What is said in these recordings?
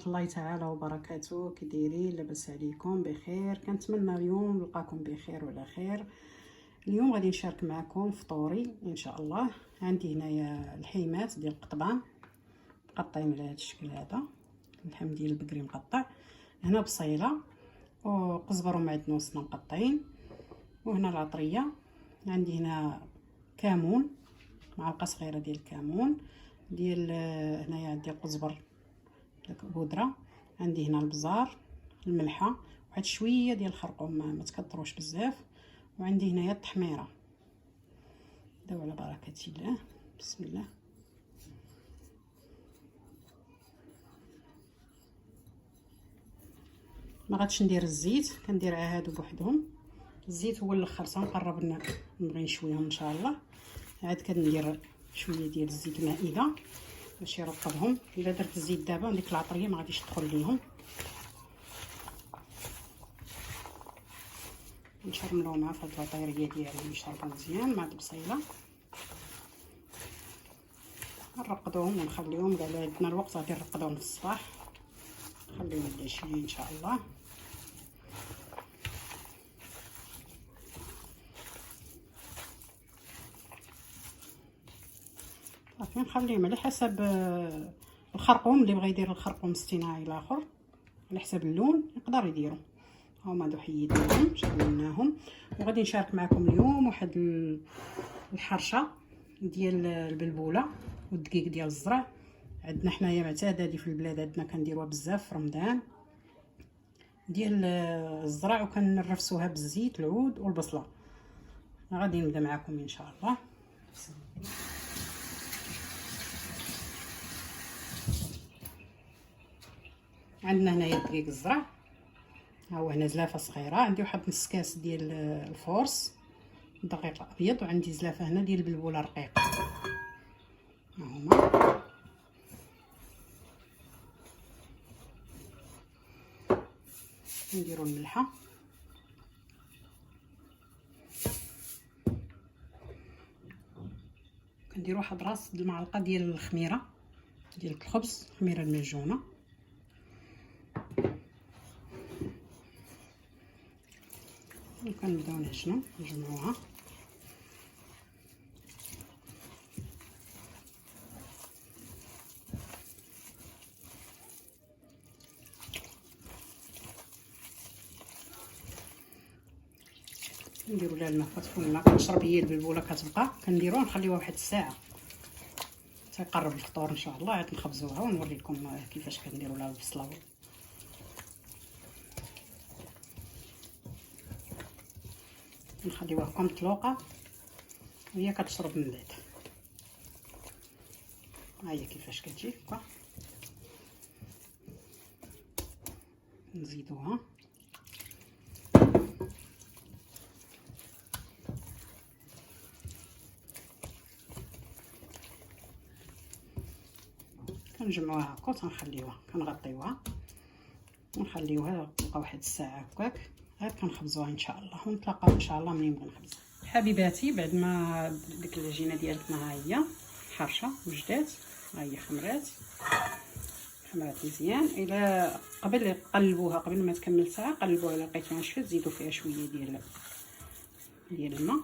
الله تعالى وبركاته. كي دايرين؟ لاباس عليكم؟ بخير؟ كنتمنى اليوم نلقاكم بخير وعلى خير. اليوم غادي نشارك معكم فطوري ان شاء الله. عندي هنايا الحيمات ديال القطبان مقطعين على هذا الشكل هذا، اللحم ديال البقري مقطع، هنا بصيله وقزبر ومعدنوس مقطعين، وهنا العطريه. عندي هنا كمون، معلقه صغيره ديال الكمون ديال هنايا عندي قزبر داك بودره، عندي هنا البزار، الملحه، واحد شويه ديال الخرقوم ما تكثروش بزاف، وعندي هنايا التحميره. داو على بركه الله، بسم الله. ما غاديش ندير الزيت، كنديرها هادو بوحدهم. الزيت هو الاخر تنقرب نبغي نشويهم ان شاء الله. عاد كندير شويه ديال الزيت مائده باش يرطبهم. الا درت الزيت دابا ديك العطريه ما غاديش تدخل ليهم. نشرملو مع فهاد العطيريه ديالهم يشربوا مزيان مع البصيله. نرقدوهم ونخليهم كاع عندنا الوقت، غادي نرقدوهم في الصباح، نخليهم العشيه ان شاء الله. صافي نخليهم على حسب الخرقوم، اللي بغى يدير الخرقوم اصطناعي الاخر على حسب اللون يقدر يديرو. هما هادو حيدناهم شغلناهم، وغادي نشارك معكم اليوم واحد الحرشه ديال البلبوله والدقيق ديال الزرع. عندنا حنايا معتاده هذه في البلاد، عندنا كنديروها بزاف في رمضان ديال الزرع، وكنرفسوها بالزيت العود والبصله. غادي نبدا معكم ان شاء الله. عندنا هنايا دقيق الزرع، ها هو هنا زلافه صغيره، عندي واحد نص كاس ديال الفورس دقيق ابيض، وعندي زلافه هنا ديال البلبوله رقيق. ها هما نديرو الملحه، كنديرو واحد راس المعلقه ديال الخميره ديال الخبز، الخميره المعجونه، وكنبداو نجمعوها. نديرو لها الماء، كتكون الماء كتشرب هي البلبوله كتبقى، كنديروها نخليوها واحد الساعه حتى يقرب الفطور ان شاء الله. عاد نخبزوها ونوريكم كيفاش كنديروا لها البصله. نخليوها مطلوقه وهي كتشرب من بعد. ها هي كيفاش كتجي هكا. نزيدوها كنجمعوها هكا وتنخليوها، كنغطيوها ونخليوها تبقى واحد الساعه هكاك. عاد كنخبزوها ان شاء الله، ونتلاقاو ان شاء الله منين بغا نخبزها. حبيباتي بعد ما ديك العجينه ديالتنا ها هي حرشه وجدات، ها هي خمرات مزيان. الى قبل قلبوها، قبل ما تكمل ساعه قلبوها، الا لقيتوها نشفت زيدوا فيها شويه ديال الماء.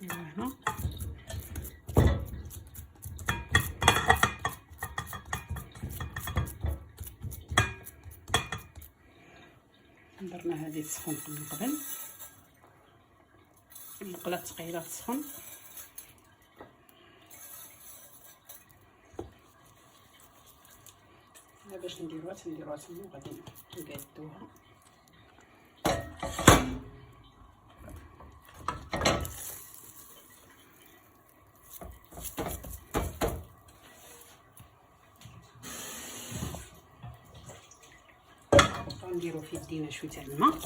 هنا درنا هذه تسخن من قبل، المقله ثقيله تسخن. باش نديروها تما وغادي نقادوها. نديرو في يدينا شويه تاع الماء،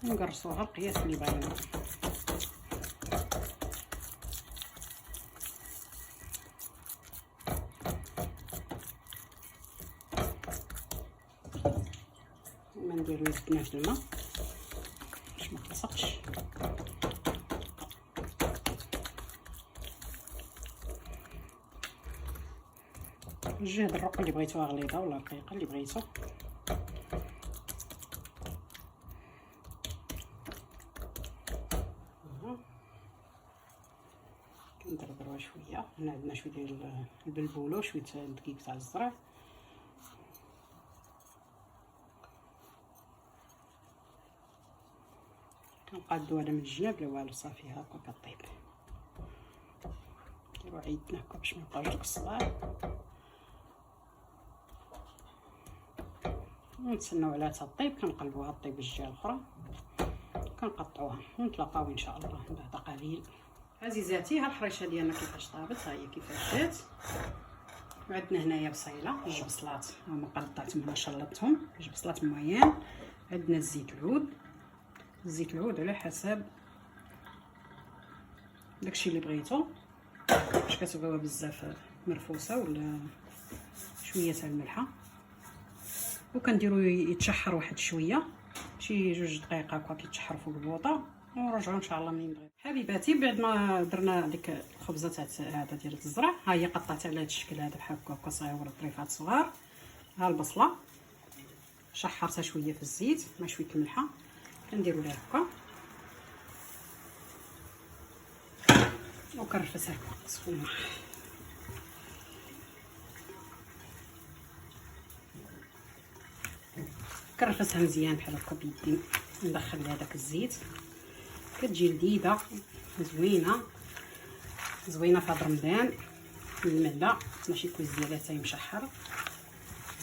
نقرصوها القياس اللي باغيين. وما نديرو يدنا في الماء باش ما تلصقش. الجهه الرق اللي بغيتوها غليظه ولا رقيقه اللي بغيتو. كندردروها شويه. هنا عندنا شويه ديال البلبوله وشويه الدقيق تاع الزرع. كنقادو هذا من الجناب لا والو، صافي هكا كطيب. نديرو عيدنا هكا باش ميبقاوش دوك الصباع، ونتسناو عليها تطيب. كنقلبوها طيب الجهه الاخرى، كنقطعوها ونتلاقاو ان شاء الله بعد قليل. عزيزاتي ها الحريشه ديالنا كيفاش طابت، ها هي كيفاش جات. وعندنا هنايا بصيله، جوج بصلات هما قطعتهم هنا شلطتهم، جوج بصلات موين. عندنا الزيت العود، الزيت العود على حسب داكشي اللي بغيتو، باش كتبغيوها بزاف مرفوسه ولا شويه تاع الملحه. وكنديرو يتشحر واحد شويه، شي 2 دقائق هكا كيتشحر فوق البوطه، ونرجعو ان شاء الله منين بغيتو. حبيباتي بعد ما درنا ديك الخبزه تاع هذا ديال الزرع، ها هي قطعتها على هذا الشكل هذا بحال هكا صغيور طريفات صغار. ها البصله شحرتها شويه في الزيت مع شويه الملحه، كنديرو ليها هكا وكنرفسها هكا سخونه. كنرفسها مزيان بحال هكا بيدي، ندخل لها داك الزيت، كتجي لذيذه زوينه زوينه في هاد رمضان. المعده ماشي الكوز ديالها حتى مشحر،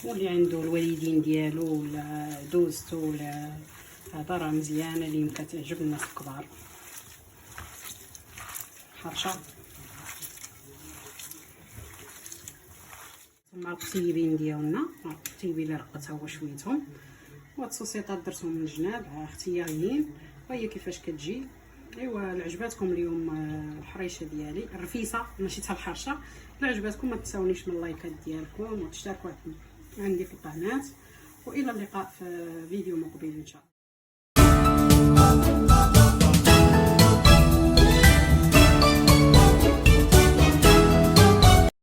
واللي عنده الوالدين ديالو ولا دوزتو ولا هذا راه مزيانه اللي كتعجب الناس الكبار. حرشه مع الطيبين ديالنا، الطيبين اللي رقتها هو شويتهم، وهاد الصوصيطات درتهم من الجناب اختياريين. وهي كيفاش كتجي. ايوا عجباتكم اليوم الحريشه ديالي الرفيسه ماشي حتى الحرشه. الا عجباتكم ما تنساونيش من اللايكات ديالكم وتشتركوا عندي في القناه، والى اللقاء في فيديو مقبل ان شاء الله.